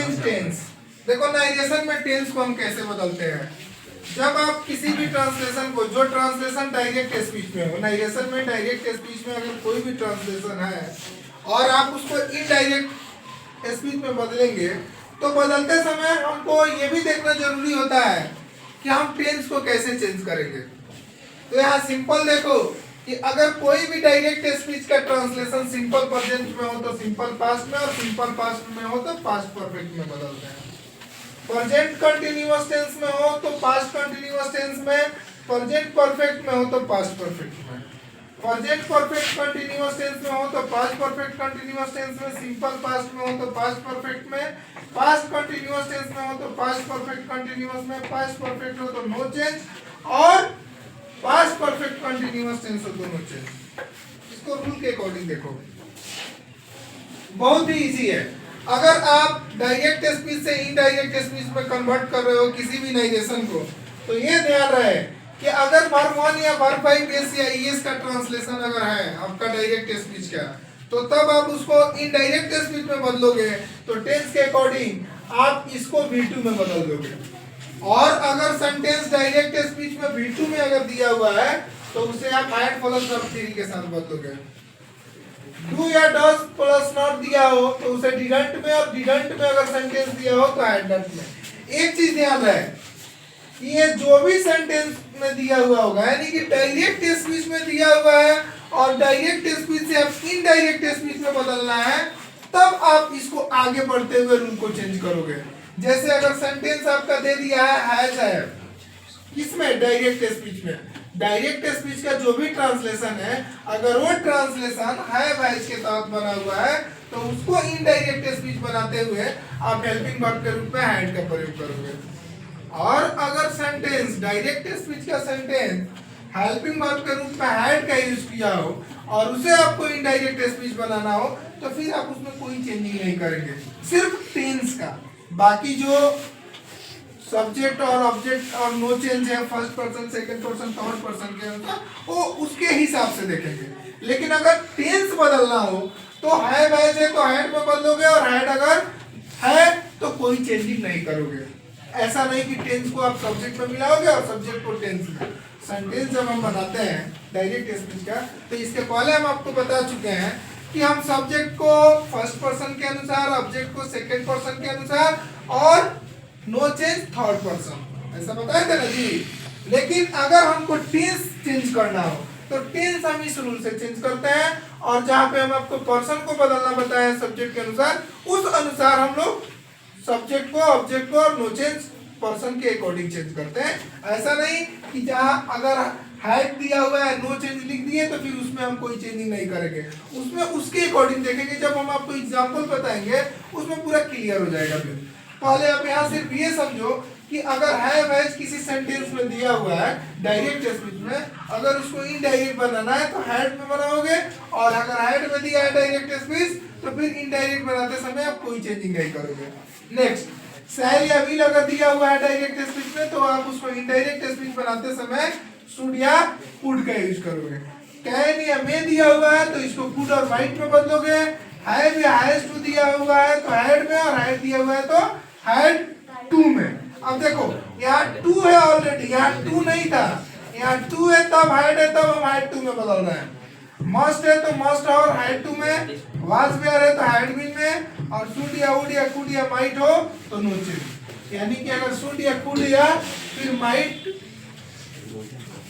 Change tense. देखो नाइरेशन में tense को हम कैसे बदलते हैं। जब आप किसी भी ट्रांसलेशन को, जो ट्रांसलेशन डायरेक्ट स्पीच में हो, नाइरेशन में डायरेक्ट स्पीच में अगर कोई भी ट्रांसलेशन है और आप उसको इनडायरेक्ट स्पीच में बदलेंगे तो बदलते समय हमको ये भी देखना जरूरी होता है कि हम टेंस को कैसे चेंज करेंगे। तो यहाँ सिंपल देखो कि अगर कोई भी डायरेक्ट स्पीच का ट्रांसलेशन सिंपल प्रेजेंट में हो तो सिंपल पास्ट में, और सिंपल पास्ट में हो तो पास्ट परफेक्ट में बदलते हैं। प्रेजेंट कंटिन्यूअस टेंस में हो तो पास्ट कंटिन्यूअस टेंस में, प्रेजेंट परफेक्ट में हो तो पास्ट परफेक्ट में, प्रेजेंट परफेक्ट कंटिन्यूअस टेंस में हो तो पास्ट परफेक्ट कंटिन्यूअस टेंस में, सिंपल पास्ट में हो तो पास्ट परफेक्ट में, पास्ट कंटिन्यूअस टेंस में हो तो पास्ट परफेक्ट कंटिन्यूअस में, पास्ट परफेक्ट हो तो नो चेंज, और पास्ट परफेक्ट कंटिन्यूअस टेंस हो तो नो चेंज। इसको रूल के अकॉर्डिंग देखो, बहुत ही इजी है। अगर आप डायरेक्ट स्पीच से इनडायरेक्ट स्पीच में कन्वर्ट कर रहे हो किसी भी नाइरेशन को, तो ये ध्यान रहे कि अगर वर्ब 1 या वर्ब 5 एस या ईएस का ट्रांसलेशन अगर है आपका डायरेक्ट स्पीच का, तो तब आप उसको इनडायरेक्ट स्पीच में बदलोगे तो टेंस के अकॉर्डिंग आप इसको V2 में बदल दोगे। और अगर सेंटेंस डायरेक्ट स्पीच में V2 में अगर दिया हुआ है तो उसे आप ऐड प्लस वर्ब 3 के साथ बदलोगे। डू या डज प्लस नॉट दिया हो तो उसे डिडंट में, और डिडंट में अगर सेंटेंस दिया हो तो ऐड डंट में। एक चीज ध्यान रहे कि ये जो भी सेंटेंस में दिया हुआ होगा, यानी कि डायरेक्ट स्पीच में दिया हुआ है और डायरेक्ट स्पीच से आप इनडायरेक्ट स्पीच में बदलना है, तब आप इसको आगे बढ़ते हुए रूल को चेंज करोगे। जैसे अगर सेंटेंस आपका दे दिया है किसमें, डायरेक्ट स्पीच में, डायरेक्ट स्पीच का जो भी ट्रांसलेशन है अगर वो ट्रांसलेशन हैव हैज के तहत बना हुआ है तो उसको इनडायरेक्ट स्पीच बनाते हुए आप हेल्पिंग वर्ब के रूप में हैड का प्रयोग करोगे। और अगर सेंटेंस डायरेक्ट स्पीच का सेंटेंस हेल्पिंग वर्ब के रूप में हैड का यूज किया हो और उसे आपको इनडायरेक्ट स्पीच बनाना हो तो फिर आप उसमें कोई चेंजिंग नहीं करेंगे, सिर्फ टेंस का। बाकी जो सब्जेक्ट और ऑब्जेक्ट और नो चेंज है first person, second person, third person के अनुसार, वो उसके हिसाब से देखेंगे। लेकिन अगर टेंस बदलना हो तो हैव हैज है तो हैड में बदलोगे, और हैड अगर है तो कोई चेंजिंग नहीं करोगे। ऐसा नहीं कि टेंस को आप सब्जेक्ट में मिलाओगे और सब्जेक्ट को टेंस में। सेंटेंस जब हम बनाते हैं डायरेक्ट स्पीच का तो इसके पहले हम आपको बता चुके हैं कि हम सब्जेक्ट को फर्स्ट पर्सन के अनुसार, ऑब्जेक्ट को सेकंड पर्सन के अनुसार, और नो चेंज थर्ड पर्सन, ऐसा बताया था ना जी। लेकिन अगर हमको टेंस चेंज करना हो तो टेंस हम इस रूल से चेंज करते हैं, और जहां पे हम आपको पर्सन को बदलना बताया सब्जेक्ट के अनुसार, उस अनुसार हम लोग सब्जेक्ट को, ऑब्जेक्ट को और नो चेंज पर्सन के अकॉर्डिंग चेंज करते हैं। ऐसा नहीं कि जहां अगर हैड दिया हुआ है नो चेंज लिख दिए तो फिर उसमें हम कोई चेंजिंग नहीं करेंगे, उसमें उसके अकॉर्डिंग देखेंगे। जब हम आपको एग्जांपल बताएंगे उसमें पूरा क्लियर हो जाएगा। फिर पहले आप यहाँ सिर्फ ये समझो कि अगर हैव हैज किसी सेंटेंस में दिया हुआ है डायरेक्ट स्पीच में, अगर उसको इनडायरेक्ट बनाना है तो हैड में बनाओगे, और अगर हैड में दिया है डायरेक्ट स्पीच तो फिर इनडायरेक्ट बनाते समय आप कोई चेंजिंग नहीं करोगे। नेक्स्ट, शैल या विल अगर दिया हुआ है डायरेक्ट स्पीच में तो आप उसको इनडायरेक्ट स्पीच बनाते समय शुड या कुड का यूज करोगे। कैन या मे दिया हुआ है तो इसको कुड और माइट में बदलोगे। हैव या हैज टू दिया हुआ है तो हैड में, और हैड दिया हुआ है तो हैड टू में। अब देखो यहाँ टू है ऑलरेडी, यहाँ टू नहीं था, यहाँ टू है तब हैड है, तब हम हैड टू में बदल रहे हैं। मस्ट है तो मस्ट और हैड टू में, वाज वेयर है तो हैड बीन में, और शुड या वुड या कुड या माइट हो तो नो चेंज। यानी कि अगर शुड या कुड या फिर माइट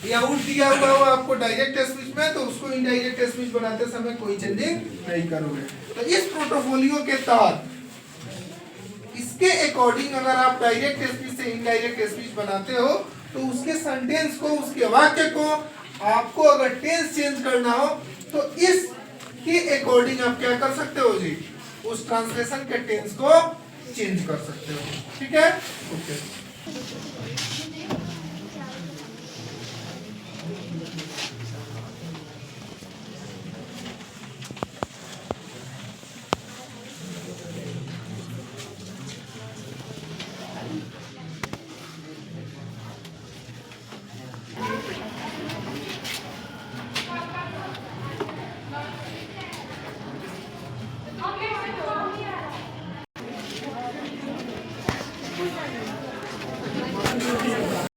या वुड दिया हुआ हो आपको डायरेक्ट स्पीच में तो उसको इनडायरेक्ट स्पीच बनाते समय कोई चेंजिंग नहीं करोगे। तो इस पोर्टफोलियो के तहत इसके अकॉर्डिंग अगर आप डायरेक्ट स्पीच से इनडायरेक्ट स्पीच बनाते हो तो उसके सेंटेंस को, उसके वाक्य को आपको अगर टेंस चेंज करना हो तो इस के अकॉर्डिंग आप क्या कर सकते हो जी, उस ट्रांसलेशन के टेंस को चेंज कर सकते हो। ठीक है, ओके। पूछा नहीं